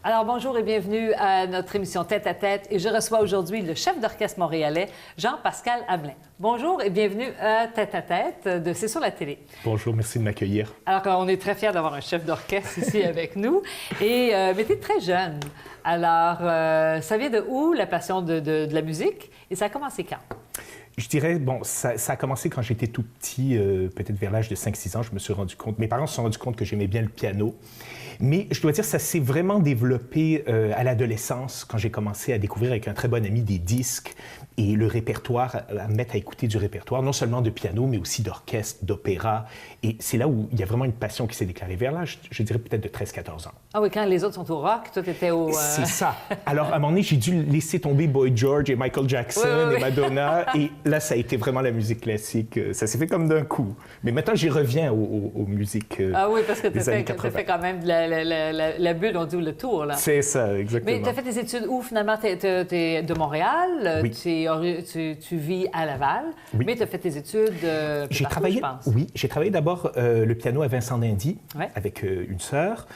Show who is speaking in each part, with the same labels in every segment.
Speaker 1: Alors, bonjour et bienvenue à notre émission Tête à Tête. Et je reçois aujourd'hui le chef d'orchestre montréalais, Jean-Pascal Hamelin. Bonjour et bienvenue à Tête à Tête de C'est sur la télé.
Speaker 2: Bonjour, merci de m'accueillir.
Speaker 1: Alors, on est très fiers d'avoir un chef d'orchestre ici avec nous. Et mais tu es très jeune. Alors, ça vient de où, la passion de la musique? Et ça a commencé quand?
Speaker 2: Je dirais, bon, ça a commencé quand j'étais tout petit, peut-être vers l'âge de 5-6 ans, je me suis rendu compte, mes parents se sont rendus compte que j'aimais bien le piano. Mais je dois dire, ça s'est vraiment développé à l'adolescence, quand j'ai commencé à découvrir avec un très bon ami des disques et le répertoire, à me mettre à écouter du répertoire, non seulement de piano, mais aussi d'orchestre, d'opéra. Et c'est là où il y a vraiment une passion qui s'est déclarée vers l'âge, je dirais peut-être de 13-14 ans.
Speaker 1: Ah oui, quand les autres sont au rock, toi, tu étais au...
Speaker 2: C'est ça. Alors, à un moment donné, j'ai dû laisser tomber Boy George et Michael Jackson et Madonna. Et là, ça a été vraiment la musique classique. Ça s'est fait comme d'un coup. Mais maintenant, j'y reviens aux musiques
Speaker 1: Ah oui, parce que tu as fait quand même la bulle, on dit, le tour, là.
Speaker 2: C'est ça, exactement.
Speaker 1: Mais tu as fait tes études où, finalement? Tu es de Montréal,
Speaker 2: oui.
Speaker 1: tu vis à Laval, oui. Mais tu as fait tes études partout, je pense.
Speaker 2: Oui, j'ai travaillé d'abord le piano à Vincent d'Indy, avec une sœur.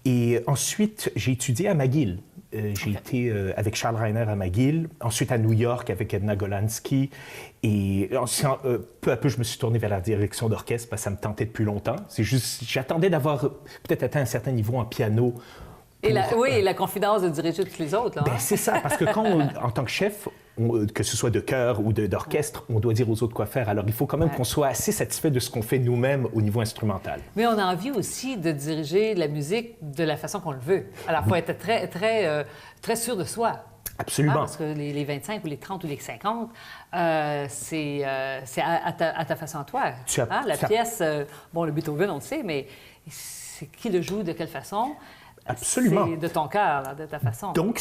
Speaker 2: Et ensuite, j'ai étudié à McGill. J'ai été avec Charles Reiner à McGill, ensuite à New York avec Edna Golansky. Et peu à peu, je me suis tourné vers la direction d'orchestre parce que ça me tentait depuis longtemps. C'est juste, j'attendais d'avoir peut-être atteint un certain niveau en piano.
Speaker 1: Et la confidence de diriger tous les autres. Là, hein?
Speaker 2: Ben, c'est ça, parce que quand, en tant que chef, que ce soit de chœur ou d'orchestre, on doit dire aux autres quoi faire. Alors, il faut quand même qu'on soit assez satisfait de ce qu'on fait nous-mêmes au niveau instrumental.
Speaker 1: Mais on a envie aussi de diriger la musique de la façon qu'on le veut. Alors, il faut être très sûr de soi.
Speaker 2: Absolument.
Speaker 1: Ah, parce que les 25 ou les 30 ou les 50, c'est à ta façon à toi. La pièce, bon, le Beethoven, on le sait, mais c'est qui le joue, de quelle façon?
Speaker 2: Absolument.
Speaker 1: C'est de ton cœur, de ta façon.
Speaker 2: Donc,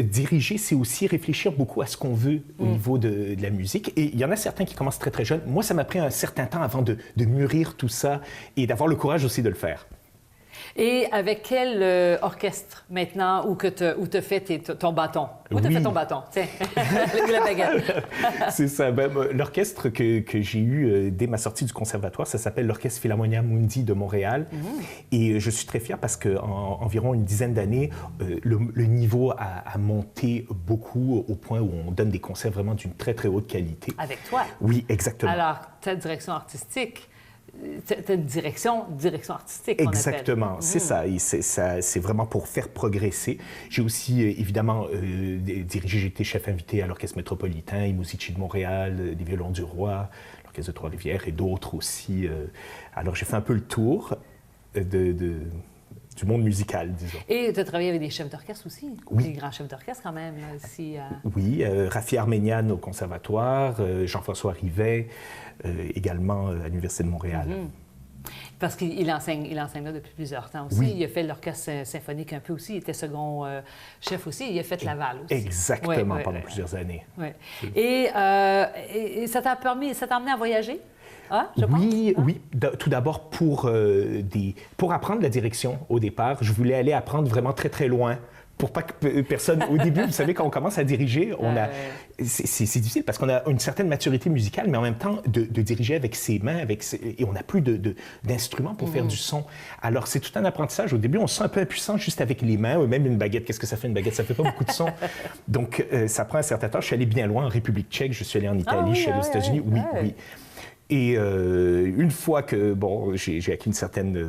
Speaker 2: diriger, c'est aussi réfléchir beaucoup à ce qu'on veut au niveau de la musique. Et il y en a certains qui commencent très, très jeunes. Moi, ça m'a pris un certain temps avant de mûrir tout ça et d'avoir le courage aussi de le faire.
Speaker 1: Et avec quel orchestre maintenant où tu as fait ton bâton? Où tu as fait ton bâton? Tiens, la baguette.
Speaker 2: C'est ça. L'orchestre que j'ai eu dès ma sortie du conservatoire, ça s'appelle l'Orchestre Philharmonia Mundi de Montréal. Et je suis très fier parce qu'en environ une dizaine d'années, le niveau a monté beaucoup au point où on donne des concerts vraiment d'une très, très haute qualité.
Speaker 1: Avec toi?
Speaker 2: Oui, exactement.
Speaker 1: Alors, ta direction artistique... T'as une direction artistique, qu'on
Speaker 2: Exactement,
Speaker 1: appelle.
Speaker 2: c'est ça. Et c'est vraiment pour faire progresser. J'ai aussi, évidemment, dirigé, j'ai été chef invité à l'Orchestre métropolitain, I Musici de Montréal, des Violons du Roi, l'Orchestre de Trois-Rivières et d'autres aussi. Alors, j'ai fait un peu le tour du monde musical, disons. Et
Speaker 1: tu as travaillé avec des chefs d'orchestre aussi?
Speaker 2: Oui.
Speaker 1: Des grands chefs d'orchestre, quand même, ici.
Speaker 2: Oui, Rafi Arménian au Conservatoire, Jean-François Rivet, également à l'Université de Montréal.
Speaker 1: Parce qu'il enseigne là depuis plusieurs temps aussi. Oui. Il a fait l'orchestre symphonique un peu aussi. Il était second chef aussi. Il a fait Laval aussi.
Speaker 2: Exactement, pendant plusieurs années.
Speaker 1: Ouais. Et ça t'a amené à voyager? Ah,
Speaker 2: oui. Tout d'abord, pour apprendre la direction au départ, je voulais aller apprendre vraiment très, très loin. Pour pas que personne... Au début, vous savez, quand on commence à diriger, c'est difficile parce qu'on a une certaine maturité musicale, mais en même temps, de diriger avec ses mains, et on n'a plus d'instruments pour faire du son. Alors, c'est tout un apprentissage. Au début, on se sent un peu impuissant juste avec les mains, ou même une baguette. Qu'est-ce que ça fait, une baguette? Ça fait pas beaucoup de son. Donc, ça prend un certain temps. Je suis allé bien loin, en République tchèque, je suis allé en Italie, je suis allé aux États-Unis. Oui. Et une fois que j'ai acquis une certaine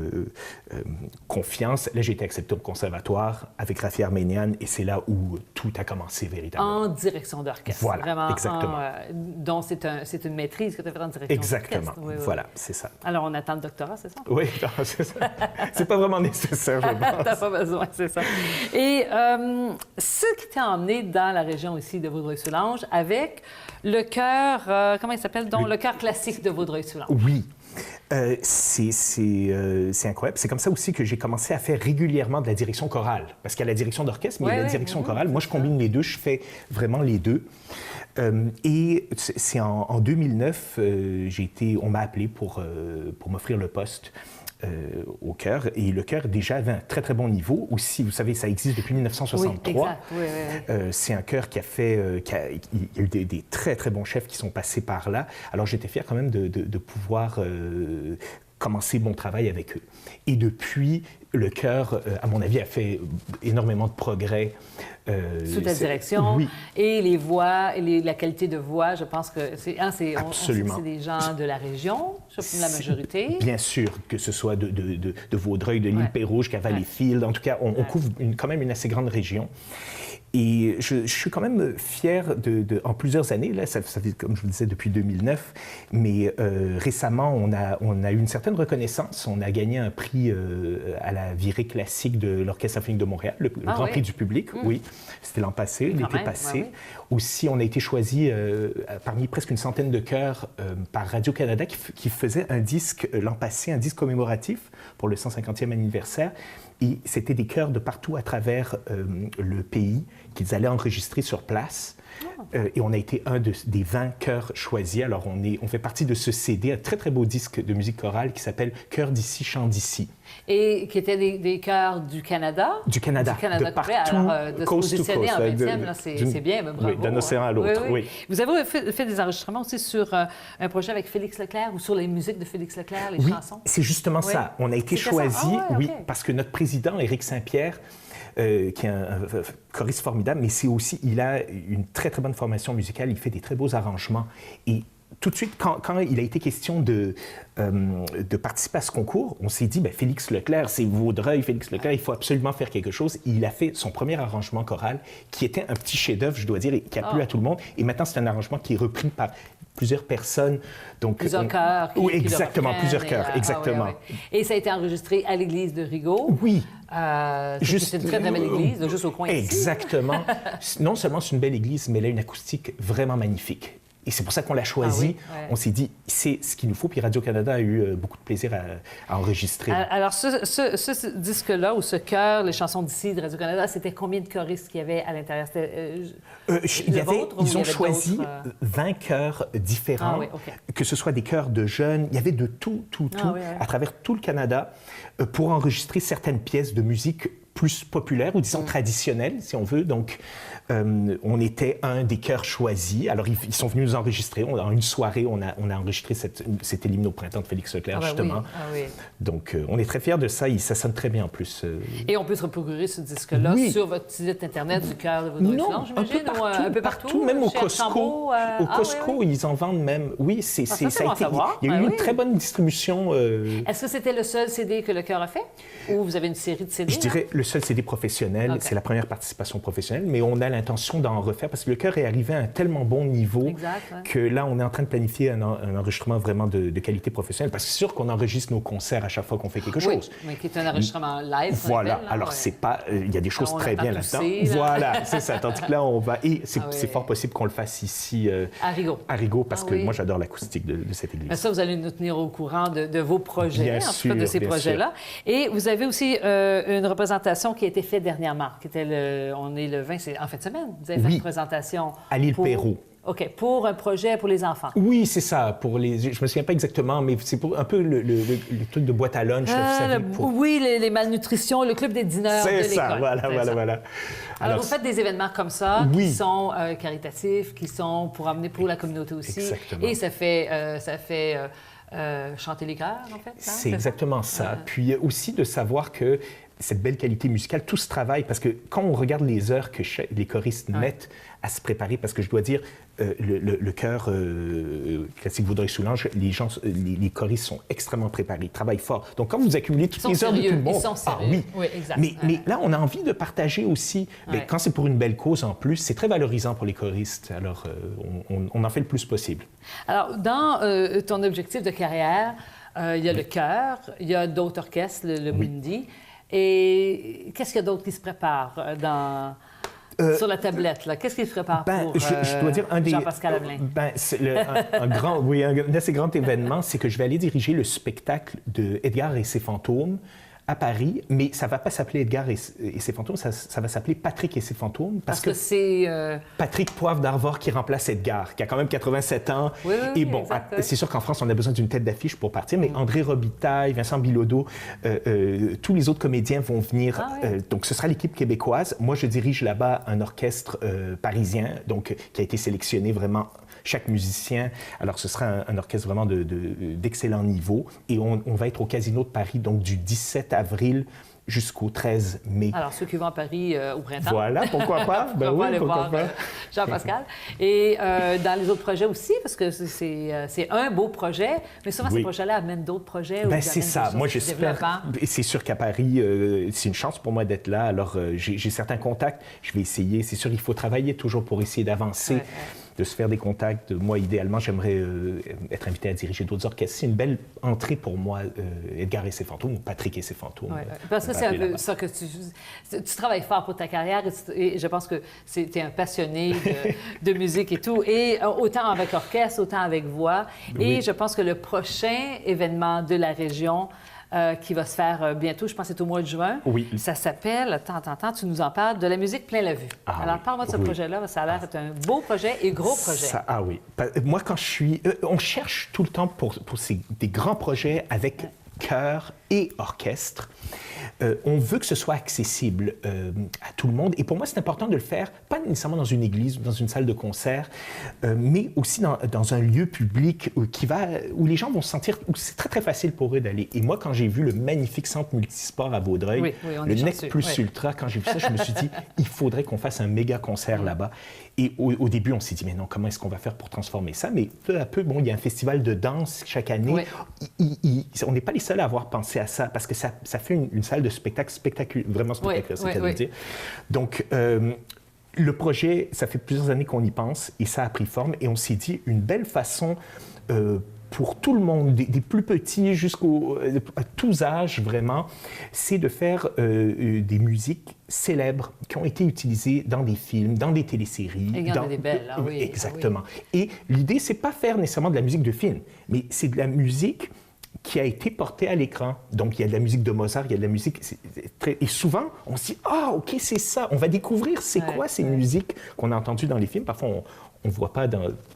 Speaker 2: confiance, là, j'ai été accepté au conservatoire avec Rafi Arménian et c'est là où tout a commencé véritablement.
Speaker 1: En direction d'orchestre.
Speaker 2: Voilà,
Speaker 1: vraiment,
Speaker 2: exactement.
Speaker 1: Donc, c'est une maîtrise que tu as faite en direction
Speaker 2: exactement.
Speaker 1: d'orchestre. Oui.
Speaker 2: Voilà, c'est ça.
Speaker 1: Alors, on attend le doctorat, c'est ça?
Speaker 2: Oui, c'est ça. C'est pas vraiment nécessaire, je pense.
Speaker 1: T'as pas besoin, c'est ça. Et ce qui t'a emmené dans la région ici de Vaudreuil-Soulanges avec le chœur, comment il s'appelle? Donc, le chœur classique de Vaudreuil-Soulanges.
Speaker 2: Oui. C'est incroyable. C'est comme ça aussi que j'ai commencé à faire régulièrement de la direction chorale. Parce qu'il y a la direction d'orchestre, mais il y a la direction chorale. Moi, je combine les deux. Je fais vraiment les deux. Et c'est en 2009, on m'a appelé pour m'offrir le poste au chœur. Et le chœur, déjà, avait un très, très bon niveau. Aussi, vous savez, ça existe depuis 1963.
Speaker 1: Oui, exact. Oui.
Speaker 2: C'est un chœur qui a fait... il y a eu des très, très bons chefs qui sont passés par là. Alors, j'étais fier quand même de pouvoir commencer mon travail avec eux. Et depuis, le chœur, à mon avis, a fait énormément de progrès.
Speaker 1: Sous ta direction.
Speaker 2: Oui.
Speaker 1: Et les voix, la qualité de voix, je pense que
Speaker 2: Absolument.
Speaker 1: c'est des gens de la région, la majorité.
Speaker 2: Bien sûr, que ce soit de Vaudreuil, de l'île Pérouge, Valleyfield. En tout cas, on couvre quand même une assez grande région. Et je suis quand même fier en plusieurs années, là, ça fait, comme je vous disais, depuis 2009, mais récemment, on a eu une certaine reconnaissance. On a gagné un prix à la virée classique de l'Orchestre symphonique de Montréal, le Grand Prix du public, oui. C'était l'an passé, l'été passé. Aussi, on a été choisi parmi presque une centaine de chœurs par Radio-Canada qui faisait un disque l'an passé, un disque commémoratif pour le 150e anniversaire. Et c'était des chœurs de partout à travers le pays qu'ils allaient enregistrer sur place. Et on a été un des 20 chœurs choisis. Alors, on fait partie de ce CD, un très, très beau disque de musique chorale qui s'appelle « Chœurs d'ici, chants d'ici ». Et
Speaker 1: qui étaient des chœurs du Canada?
Speaker 2: Du Canada, de partout,
Speaker 1: alors, de se positionner en 20e, c'est bien, bravo.
Speaker 2: Oui, d'un océan à l'autre, oui.
Speaker 1: Vous avez fait des enregistrements aussi sur un projet avec Félix Leclerc ou sur les musiques de Félix Leclerc, les chansons?
Speaker 2: C'est justement ça. On a été choisis, parce que notre président, Éric Saint-Pierre, qui est un choriste formidable, mais il a une très, très bonne formation musicale. Il fait des très beaux arrangements. Et tout de suite, quand il a été question de participer à ce concours, on s'est dit, Félix Leclerc, c'est Vaudreuil, Félix Leclerc, il faut absolument faire quelque chose. Et il a fait son premier arrangement choral, qui était un petit chef-d'œuvre, je dois dire, et qui a plu à tout le monde. Et maintenant, c'est un arrangement qui est repris par plusieurs personnes. Donc,
Speaker 1: plusieurs chœurs.
Speaker 2: Oui, exactement, plusieurs chœurs, exactement.
Speaker 1: Et ça a été enregistré à l'église de Rigaud.
Speaker 2: Oui.
Speaker 1: C'est une très, très belle église, juste au coin ici.
Speaker 2: Exactement. Non seulement c'est une belle église, mais elle a une acoustique vraiment magnifique. Et c'est pour ça qu'on l'a choisi. On s'est dit, c'est ce qu'il nous faut. Puis Radio-Canada a eu beaucoup de plaisir à enregistrer.
Speaker 1: Alors, ce disque-là, ou ce chœur, les chansons d'ici de Radio-Canada, c'était combien de choristes qu'il y avait à l'intérieur?
Speaker 2: Ils ont choisi 20 chœurs différents, que ce soit des chœurs de jeunes. Il y avait de tout, à travers tout le Canada, pour enregistrer certaines pièces de musique plus populaires, ou disons traditionnelles, si on veut. Donc, on était un des chœurs choisis. Alors, ils sont venus nous enregistrer. En une soirée, on a enregistré c'était l'hymne au printemps de Félix Leclerc, justement. Donc, on est très fiers de ça. Ça sonne très bien, en plus.
Speaker 1: Et on peut se procurer ce disque-là sur votre site Internet du chœur de Vaudreuil-Soulanges, j'imagine? Un peu partout?
Speaker 2: Même au Costco. Au Costco, ils en vendent même. Oui, il y a eu une très bonne distribution.
Speaker 1: Est-ce que c'était le seul CD que le chœur a fait? Ou vous avez une série de CD?
Speaker 2: Je dirais le seul CD professionnel. C'est la première participation professionnelle, mais on a l'intention d'en refaire parce que le chœur est arrivé à un tellement bon niveau que là, on est en train de planifier un enregistrement vraiment de qualité professionnelle. Parce que c'est sûr qu'on enregistre nos concerts à chaque fois qu'on fait quelque chose.
Speaker 1: Mais qui est un enregistrement live.
Speaker 2: Voilà. Alors, c'est pas... Il y a des choses très bien là-dedans. Voilà, c'est ça. Tandis que là, on va... Et c'est fort possible qu'on le fasse ici...
Speaker 1: à Rigaud.
Speaker 2: À Rigaud, parce que moi, j'adore l'acoustique de cette église.
Speaker 1: Mais ça, vous allez nous tenir au courant de vos projets, en tout cas de ces projets-là. Et vous avez aussi une représentation qui a été faite dernièrement, qui était on est le 20, c'est en fin de semaine. Vous avez fait une présentation
Speaker 2: à l'île Perrot.
Speaker 1: OK, pour un projet pour les enfants.
Speaker 2: Oui, c'est ça. Je me souviens pas exactement, mais c'est pour un peu le truc de boîte à lunch. Vous savez,
Speaker 1: Oui, les malnutritions, le club des dîneurs de l'école.
Speaker 2: C'est ça, voilà.
Speaker 1: Alors, vous faites des événements comme ça, qui sont caritatifs, qui sont pour amener pour la communauté aussi.
Speaker 2: Exactement.
Speaker 1: Et ça fait chanter les chœurs, en fait.
Speaker 2: C'est exactement ça. Puis aussi de savoir que cette belle qualité musicale, tout ce travail, parce que quand on regarde les heures que les choristes mettent à se préparer, parce que je dois dire, le chœur classique Vaudreuil-Soulanges, les choristes sont extrêmement préparés, ils travaillent fort. Donc, quand vous accumulez toutes les heures de tout le monde...
Speaker 1: Ils sont sérieux.
Speaker 2: Oui, exact. Mais là, on a envie de partager aussi. Mais quand c'est pour une belle cause en plus, c'est très valorisant pour les choristes. Alors, on en fait le plus possible.
Speaker 1: Alors, dans ton objectif de carrière, il y a le chœur, il y a d'autres orchestres, le Bundy. Et qu'est-ce qu'il y a d'autre qui se prépare sur la tablette, là? Qu'est-ce qui se prépare pour
Speaker 2: je dois dire,
Speaker 1: Jean-Pascal Hamelin?
Speaker 2: Un assez grand événement, c'est que je vais aller diriger le spectacle de Edgar et ses fantômes à Paris, mais ça ne va pas s'appeler Edgar et ses fantômes, ça va s'appeler Patrick et ses fantômes.
Speaker 1: Parce que c'est...
Speaker 2: Patrick Poivre d'Arvor qui remplace Edgar, qui a quand même 87 ans.
Speaker 1: Oui,
Speaker 2: et bon, c'est sûr qu'en France, on a besoin d'une tête d'affiche pour partir, mais André Robitaille, Vincent Bilodeau, tous les autres comédiens vont venir. Donc, ce sera l'équipe québécoise. Moi, je dirige là-bas un orchestre parisien, donc qui a été sélectionné vraiment... Chaque musicien, alors ce sera un orchestre vraiment d'excellent niveau. Et on va être au Casino de Paris, donc du 17 avril jusqu'au 13 mai.
Speaker 1: Alors, ceux qui vont à Paris au printemps.
Speaker 2: Voilà, pourquoi pas?
Speaker 1: Ben oui, pourquoi pas. Jean-Pascal. Et dans les autres projets aussi, parce que c'est un beau projet, mais souvent, ces projets-là amènent d'autres projets.
Speaker 2: Ben, c'est ça. Moi, j'espère. Et c'est sûr qu'à Paris, c'est une chance pour moi d'être là. Alors, j'ai certains contacts. Je vais essayer. C'est sûr, il faut travailler toujours pour essayer d'avancer. De se faire des contacts. Moi, idéalement, j'aimerais être invité à diriger d'autres orchestres. C'est une belle entrée pour moi, Edgar et ses fantômes, ou Patrick et ses fantômes.
Speaker 1: Parce que c'est un peu ça que tu travailles fort pour ta carrière et je pense que tu es un passionné de musique et tout, et autant avec orchestre, autant avec voix. Et je pense que le prochain événement de la région qui va se faire bientôt, je pense que c'est au mois de juin.
Speaker 2: Oui.
Speaker 1: Ça s'appelle, attends, tu nous en parles, de la musique plein la vue. Alors, parle-moi de ce projet-là, ça a l'air d'être un beau projet et gros projet.
Speaker 2: Oui. Moi, quand je suis... on cherche tout le temps pour des grands projets avec chœur et orchestre. On veut que ce soit accessible à tout le monde. Et pour moi, c'est important de le faire, pas nécessairement dans une église ou dans une salle de concert, mais aussi dans un lieu public où les gens vont se sentir... où c'est très, très facile pour eux d'aller. Et moi, quand j'ai vu le magnifique centre multisport à Vaudreuil, le Nec Plus Ultra, quand j'ai vu ça, je me suis dit, il faudrait qu'on fasse un méga concert là-bas. Et au début, on s'est dit, mais non, comment est-ce qu'on va faire pour transformer ça? Mais peu à peu, bon, il y a un festival de danse chaque année. On n'est pas les seuls à avoir pensé à ça, parce que ça fait une salle de spectacle vraiment spectaculaire, c'est à dire. Donc, le projet, ça fait plusieurs années qu'on y pense, et ça a pris forme, et on s'est dit, une belle façon pour tout le monde, des plus petits à tous âges vraiment, c'est de faire des musiques célèbres qui ont été utilisées dans des films, dans des téléséries.
Speaker 1: Et il y en a des belles, oui.
Speaker 2: Exactement. Et l'idée, c'est pas faire nécessairement de la musique de film, mais c'est de la musique qui a été portée à l'écran. Donc, il y a de la musique de Mozart, il y a de la musique... Et souvent, on se dit « Ah, OK, c'est ça! » On va découvrir c'est quoi ces musiques qu'on a entendues dans les films. Parfois, on ne voit pas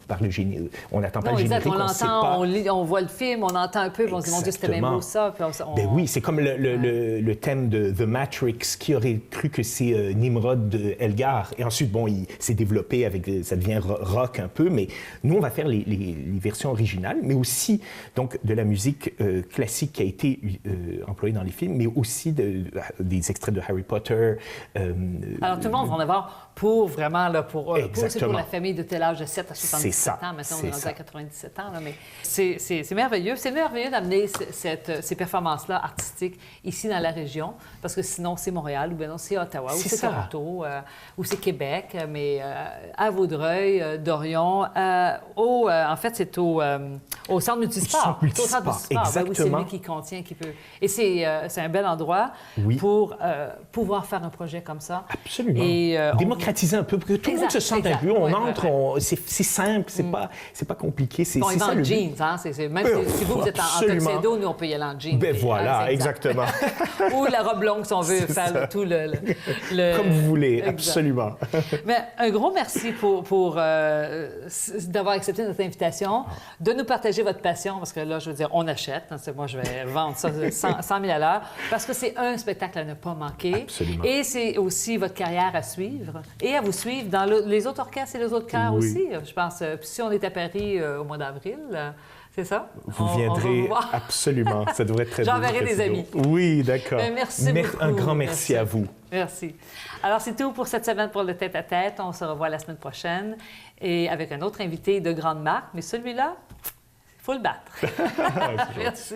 Speaker 2: par le génie. On n'attend pas le générique,
Speaker 1: on l'entend, on voit le film, on entend un peu, puis on se dit « Mon Dieu, c'était bien beau ça! »
Speaker 2: Ben oui, c'est comme le thème de The Matrix, qui aurait cru que c'est Nimrod de Elgar. Et ensuite, bon, il s'est développé ça devient rock un peu, mais nous, on va faire les versions originales, mais aussi donc de la musique classique qui a été employée dans les films, mais aussi des extraits de Harry Potter.
Speaker 1: Alors, tout le monde va en avoir pour vraiment, là, pour la famille de tel âge de 7 à 77 ans. Maintenant, on est rendu à 97 ans. Là, mais c'est merveilleux. C'est merveilleux d'amener ces performances-là artistiques ici dans la région, parce que sinon, c'est Montréal, ou bien non, c'est Ottawa, ou c'est Toronto, ou c'est Québec, mais à Vaudreuil, Dorion, en fait, c'est au Centre multisport.
Speaker 2: Au Centre multisport, exactement.
Speaker 1: Ben oui, c'est lui qui contient, qui peut... Et c'est un bel endroit pour pouvoir faire un projet comme ça.
Speaker 2: Absolument. Et, démocratiser un peu, pour que tout le monde se sente un peu. On entre, c'est simple, c'est pas compliqué.
Speaker 1: Bon, ils vendent jeans, hein? Même si vous êtes en tuxedo, nous, on peut y aller en jeans.
Speaker 2: Ben voilà, exactement.
Speaker 1: Ou la robe longue, si on veut faire tout le...
Speaker 2: Comme vous voulez, absolument.
Speaker 1: Mais un gros merci pour d'avoir accepté notre invitation, de nous partager votre passion, parce que là, je veux dire, on achète. Hein, moi, je vais vendre ça 100 000 à l'heure, parce que c'est un spectacle à ne pas manquer.
Speaker 2: Absolument.
Speaker 1: Et c'est aussi votre carrière à suivre et à vous suivre dans les autres orchestres et les autres chœurs aussi. Je pense, si on est à Paris au mois d'avril, c'est ça?
Speaker 2: Vous viendrez absolument. Ça devrait être très beau.
Speaker 1: J'enverrai des amis.
Speaker 2: Oui, d'accord.
Speaker 1: Merci beaucoup.
Speaker 2: Un grand merci à vous.
Speaker 1: Merci. Alors, c'est tout pour cette semaine pour le tête-à-tête. On se revoit la semaine prochaine et avec un autre invité de grande marque. Mais celui-là, il faut le battre. Merci.